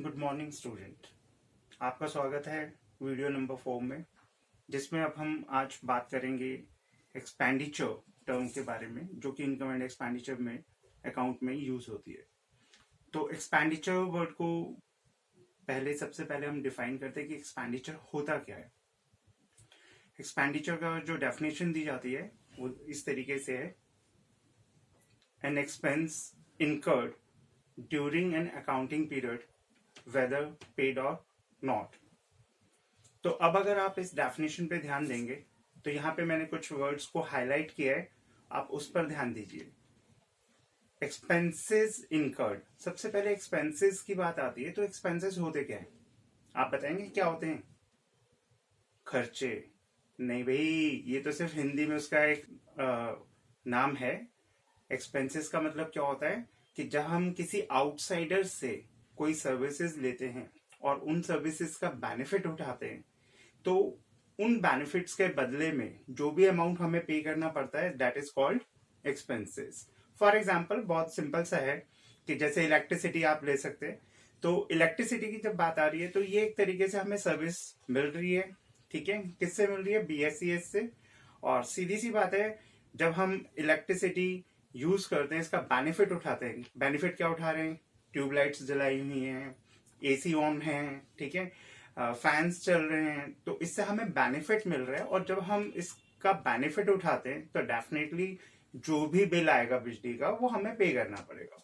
Good morning student. आपका स्वागत है वीडियो नंबर 4 में, जिसमें अब हम आज बात करेंगे एक्सपेंडिचर टर्म के बारे में, जो कि इनकम एंड एक्सपेंडिचर में अकाउंट में यूज होती है। तो एक्सपेंडिचर वर्ड को सबसे पहले हम डिफाइन करते हैं कि एक्सपेंडिचर होता क्या है। एक्सपेंडिचर का जो डेफिनेशन दी जाती है वो इस तरीके से है, an expense incurred during an accounting period whether paid or not। तो अब अगर आप इस डेफिनेशन पे ध्यान देंगे तो यहाँ पे मैंने कुछ वर्ड्स को हाईलाइट किया है, आप उस पर ध्यान दीजिए। एक्सपेंसेस इनकर्ड, सबसे पहले एक्सपेंसेस की बात आती है तो एक्सपेंसेस होते क्या है, आप बताएंगे क्या होते हैं? खर्चे? नहीं भाई, ये तो सिर्फ हिंदी में उसका एक नाम है। एक्सपेंसेस का मतलब क्या होता है कि जब हम किसी आउटसाइडर से कोई सर्विसेज लेते हैं और उन सर्विसेज का बेनिफिट उठाते हैं, तो उन बेनिफिट्स के बदले में जो भी अमाउंट हमें पे करना पड़ता है, that is called expenses. For example बहुत सिंपल सा है कि जैसे इलेक्ट्रिसिटी आप ले सकते हैं, तो इलेक्ट्रिसिटी की जब बात आ रही है तो ये एक तरीके से हमें सर्विस मिल रही है, ठीक है। किससे मिल रही है? बीएससीएस से। और सीधी सी बात है, जब हम इलेक्ट्रिसिटी यूज करते हैं, इसका बेनिफिट उठाते हैं। बेनिफिट क्या उठा रहे हैं? ट्यूबलाइट्स जलाई हुई हैं, एसी ऑन है, ठीक है, फैंस चल रहे हैं, तो इससे हमें बेनिफिट मिल रहा है। और जब हम इसका बेनिफिट उठाते हैं तो डेफिनेटली जो भी बिल आएगा बिजली का वो हमें पे करना पड़ेगा।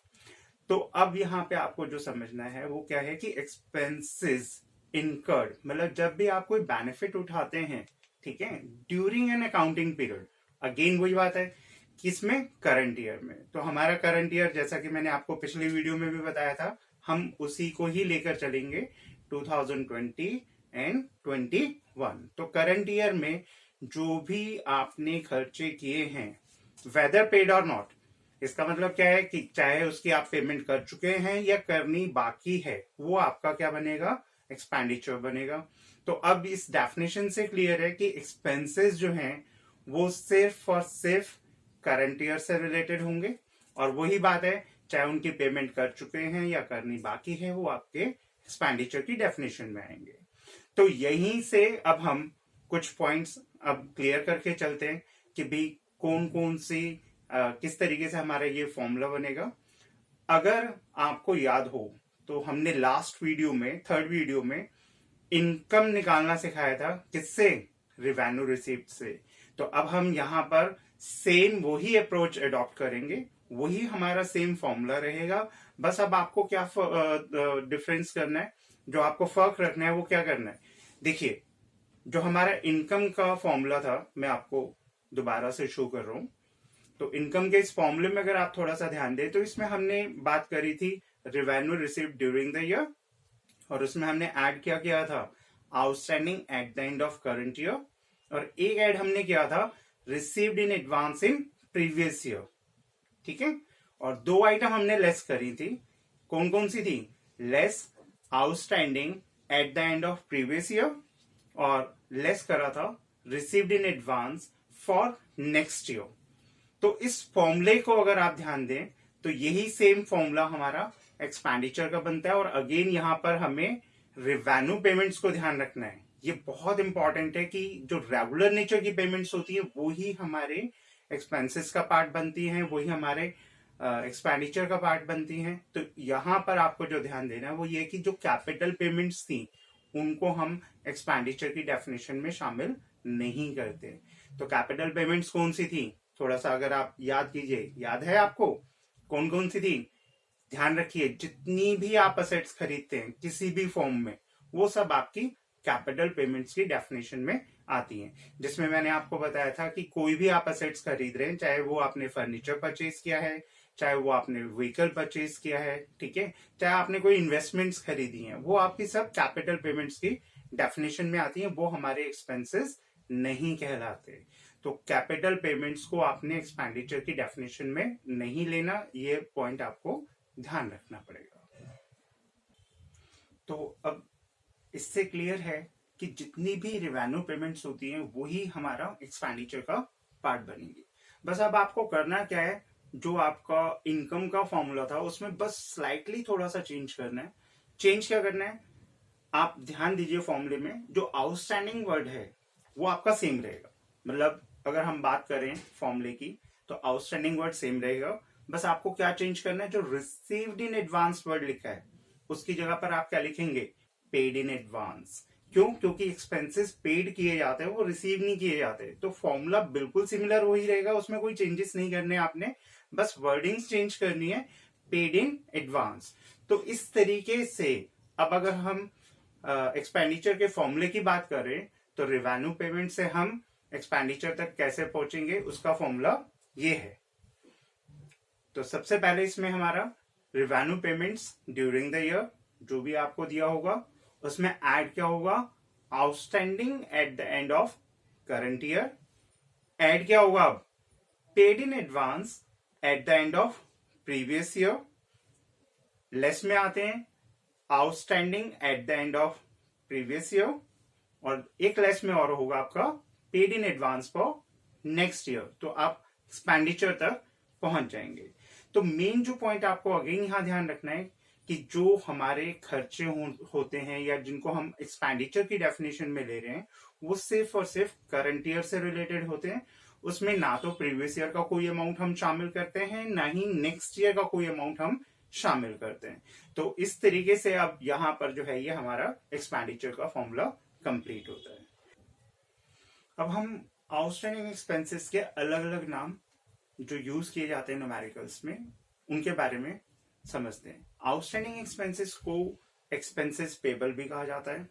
तो अब यहाँ पे आपको जो समझना है वो क्या है कि एक्सपेंसेस इनकर्ड मतलब जब भी आप कोई बेनिफिट उठाते हैं, ठीक है, during an accounting period. Again वही बात है, किसमें? करंट ईयर में। तो हमारा करंट ईयर, जैसा कि मैंने आपको पिछली वीडियो में भी बताया था, हम उसी को ही लेकर चलेंगे 2020 एंड 21। तो करंट ईयर में जो भी आपने खर्चे किए हैं, वेदर पेड और नॉट, इसका मतलब क्या है कि चाहे उसकी आप पेमेंट कर चुके हैं या करनी बाकी है, वो आपका क्या बनेगा? एक्सपेंडिचर बनेगा। तो अब इस डेफिनेशन से क्लियर है कि एक्सपेंसेस जो हैं वो सिर्फ और सिर्फ करंट ईयर से रिलेटेड होंगे। और वही बात है, चाहे उनकी पेमेंट कर चुके हैं या करनी बाकी है, वो आपके एक्सपेंडिचर की डेफिनेशन में आएंगे। तो यहीं से अब हम कुछ पॉइंट्स अब क्लियर करके चलते हैं कि भी कौन कौन सी किस तरीके से हमारा ये फॉर्मूला बनेगा। अगर आपको याद हो तो हमने लास्ट वीडियो में, थर्ड वीडियो में, इनकम निकालना सिखाया था। किससे? रिवेन्यू रिसीप्ट से। तो अब हम यहां पर सेम वही अप्रोच अडॉप्ट करेंगे, वही हमारा सेम फॉर्मूला रहेगा। बस अब आपको क्या डिफरेंस करना है, जो आपको फर्क रखना है वो क्या करना है? देखिए, जो हमारा इनकम का फॉर्मूला था, मैं आपको दोबारा से शो कर रहा हूं। तो इनकम के इस फॉर्मूले में अगर आप थोड़ा सा ध्यान दें तो इसमें हमने बात करी थी revenue received during the year, और उसमें हमने ऐड क्या किया था? Outstanding at the end of current year. और एक ऐड हमने किया था received in advance in previous year, ठीक है। और दो आइटम हमने लेस करी थी। कौन कौन सी थी? Less outstanding at the end of previous year, और लेस करा था received in advance for next year. तो इस फॉर्मूले को अगर आप ध्यान दें तो यही सेम फॉर्मूला हमारा एक्सपेंडिचर का बनता है। और अगेन यहां पर हमें रिवेन्यू पेमेंट्स को ध्यान रखना है। ये बहुत इंपॉर्टेंट है कि जो रेगुलर नेचर की पेमेंट्स होती है वो ही हमारे एक्सपेंसेस का पार्ट बनती हैं, वही हमारे एक्सपेंडिचर का पार्ट बनती हैं। तो यहां पर आपको जो ध्यान देना है वो ये कि जो कैपिटल पेमेंट्स थी उनको हम एक्सपेंडिचर की डेफिनेशन में शामिल नहीं करते। तो कैपिटल पेमेंट्स कौन सी थी? थोड़ा सा अगर आप याद कीजिए, याद है आपको कौन कौन सी थी? ध्यान रखिए, जितनी भी आप असेट्स खरीदते हैं किसी भी फॉर्म में, वो सब आपकी कैपिटल पेमेंट्स की डेफिनेशन में आती हैं। जिसमें मैंने आपको बताया था कि कोई भी आप असेट्स खरीद रहे हैं, चाहे वो आपने फर्नीचर परचेज किया है, चाहे वो आपने व्हीकल परचेज किया है, ठीक है, चाहे आपने कोई इन्वेस्टमेंट्स खरीदी हैं, वो आपकी सब कैपिटल पेमेंट्स की डेफिनेशन में आती हैं। वो हमारे एक्सपेंसेस नहीं कहलाते। तो कैपिटल पेमेंट्स को आपने एक्सपेंडिचर की डेफिनेशन में नहीं लेना, ये पॉइंट आपको ध्यान रखना पड़ेगा। तो अब इससे क्लियर है कि जितनी भी रिवेन्यू पेमेंट्स होती हैं वही हमारा एक्सपेंडिचर का पार्ट बनेगी। बस अब आपको करना क्या है, जो आपका इनकम का फॉर्मूला था उसमें बस स्लाइटली थोड़ा सा चेंज करना है। चेंज क्या करना है, आप ध्यान दीजिए फॉर्मूले में जो आउटस्टैंडिंग वर्ड है वो आपका सेम रहेगा। मतलब अगर हम बात करें फॉर्मूले की तो आउटस्टैंडिंग वर्ड सेम रहेगा, बस आपको क्या चेंज करना है, जो रिसीव्ड इन एडवांस वर्ड लिखा है उसकी जगह पर आप क्या लिखेंगे, पेड इन एडवांस। क्यों, क्योंकि एक्सपेंसेस पेड किए जाते हैं, वो रिसीव नहीं किए जाते। तो फॉर्मूला बिल्कुल सिमिलर वही रहेगा, उसमें कोई चेंजेस नहीं करने आपने, बस वर्डिंग्स चेंज करनी है, पेड इन एडवांस। तो इस तरीके से अब अगर हम एक्सपेंडिचर के फॉर्मूले की बात करें तो रिवेन्यू पेमेंट से हम एक्सपेंडिचर तक कैसे पहुंचेंगे उसका फॉर्मूला ये है। तो सबसे पहले इसमें हमारा revenue payments during the year जो भी आपको दिया होगा उसमें ऐड क्या होगा, outstanding at the end of current year. Add क्या होगा, paid in advance at the end of previous year. Less में आते हैं outstanding at the end of previous year, और एक लेस में और होगा आपका paid in advance for next year. तो आप एक्सपेंडिचर तक पहुंच जाएंगे। तो मेन जो पॉइंट आपको अगेन यहां ध्यान रखना है कि जो हमारे खर्चे होते हैं या जिनको हम एक्सपेंडिचर की डेफिनेशन में ले रहे हैं वो सिर्फ और सिर्फ करंट ईयर से रिलेटेड होते हैं। उसमें ना तो प्रीवियस ईयर का कोई अमाउंट हम शामिल करते हैं, ना ही नेक्स्ट ईयर का कोई अमाउंट हम शामिल करते हैं। तो इस तरीके से अब यहां पर जो है ये हमारा एक्सपेंडिचर का फॉर्मूला कंप्लीट होता है। अब हम आउटस्टैंडिंग एक्सपेंसेस के अलग अलग नाम जो यूज किए जाते हैं न्यूमेरिकल्स में उनके बारे में समझते हैं। आउटस्टैंडिंग एक्सपेंसेस को एक्सपेंसेस पेबल भी कहा जाता है,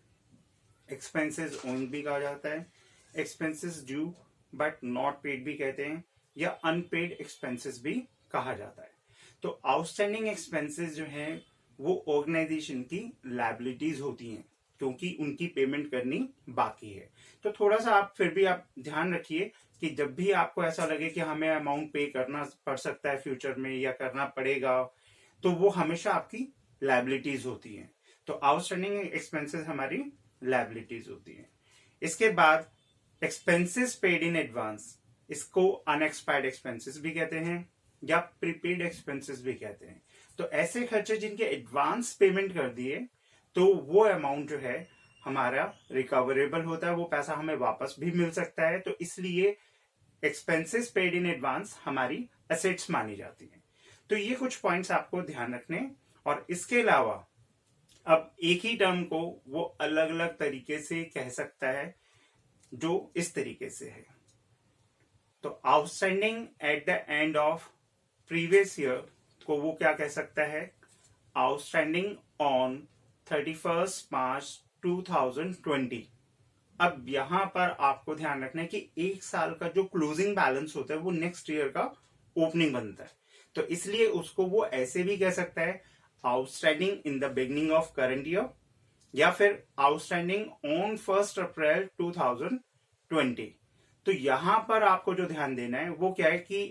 एक्सपेंसेस ओन भी कहा जाता है, expenses due but not paid भी कहते हैं, या अनपेड एक्सपेंसेस भी कहा जाता है। तो आउटस्टैंडिंग एक्सपेंसेस जो हैं वो ऑर्गेनाइजेशन की लायबिलिटीज होती हैं क्योंकि उनकी पेमेंट करनी बाकी है। तो थोड़ा सा आप फिर भी आप ध्यान रखिए कि जब भी आपको ऐसा लगे कि हमें अमाउंट पे करना पड़ सकता है फ्यूचर में या करना पड़ेगा, तो वो हमेशा आपकी लायबिलिटीज होती हैं। तो आउटस्टैंडिंग एक्सपेंसेस हमारी लायबिलिटीज होती हैं। इसके बाद एक्सपेंसेस पेड इन एडवांस, इसको अनएक्सपायर्ड एक्सपेंसेस भी कहते हैं या प्रीपेड एक्सपेंसेस भी कहते हैं। तो ऐसे खर्चे जिनके एडवांस पेमेंट कर दिए तो वो अमाउंट जो है हमारा रिकवरेबल होता है, वो पैसा हमें वापस भी मिल सकता है। तो इसलिए एक्सपेंसेस पेड इन एडवांस हमारी एसेट्स मानी जाती हैं। तो ये कुछ पॉइंट्स आपको ध्यान रखने। और इसके अलावा अब एक ही टर्म को वो अलग अलग तरीके से कह सकता है, जो इस तरीके से है। तो outstanding at the end of previous year को वो क्या कह सकता है, आउटस्टैंडिंग ऑन 31 मार्च 2020। अब यहां पर आपको ध्यान रखना है कि एक साल का जो क्लोजिंग बैलेंस होता है वो नेक्स्ट ईयर का ओपनिंग बनता है। तो इसलिए उसको वो ऐसे भी कह सकता है, outstanding in the beginning of current year, या फिर आउटस्टैंडिंग ऑन 1 अप्रैल 2020। तो यहां पर आपको जो ध्यान देना है वो क्या है कि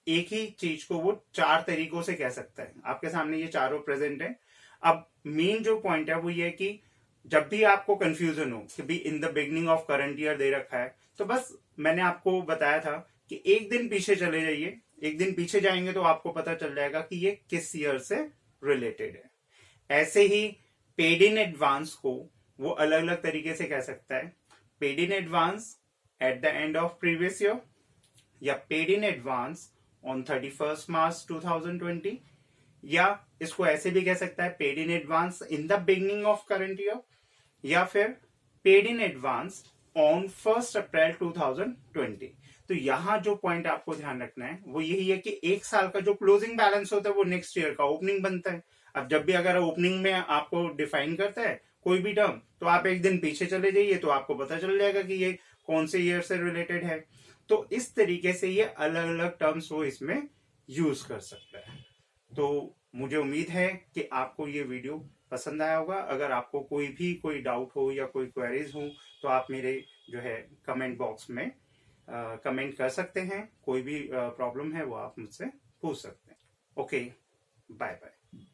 एक ही चीज को वो चार तरीकों से कह सकता है। आपके सामने ये चारों प्रेजेंट है। अब मेन जो पॉइंट है वो ये है कि जब भी आपको कंफ्यूजन हो कि भी in the beginning of current year दे रखा है, तो बस मैंने आपको बताया था कि एक दिन पीछे चले जाइए, एक दिन पीछे जाएंगे तो आपको पता चल जाएगा कि ये किस ईयर से रिलेटेड है। ऐसे ही पेड इन एडवांस को वो अलग अलग तरीके से कह सकता है, paid in advance at the end of previous year, या पेड इन एडवांस ऑन 31 मार्च 2020, या इसको ऐसे भी कह सकता है, paid in advance in the beginning of current year, या फिर पेड इन एडवांस ऑन 1 अप्रैल 2020। तो यहां जो पॉइंट आपको ध्यान रखना है वो यही है कि एक साल का जो क्लोजिंग बैलेंस होता है वो नेक्स्ट ईयर का ओपनिंग बनता है। अब जब भी अगर ओपनिंग में आपको डिफाइन करता है कोई भी टर्म, तो आप एक दिन पीछे चले जाइए तो आपको पता चल जाएगा कि ये कौन से ईयर से रिलेटेड है। तो इस तरीके से ये अलग अलग टर्म्स वो इसमें यूज कर सकता है। तो मुझे उम्मीद है कि आपको ये वीडियो पसंद आया होगा। अगर आपको कोई डाउट हो या कोई क्वेरीज हो तो आप मेरे जो है कमेंट बॉक्स में कमेंट कर सकते हैं। कोई भी प्रॉब्लम है वो आप मुझसे पूछ सकते हैं। Okay, bye bye.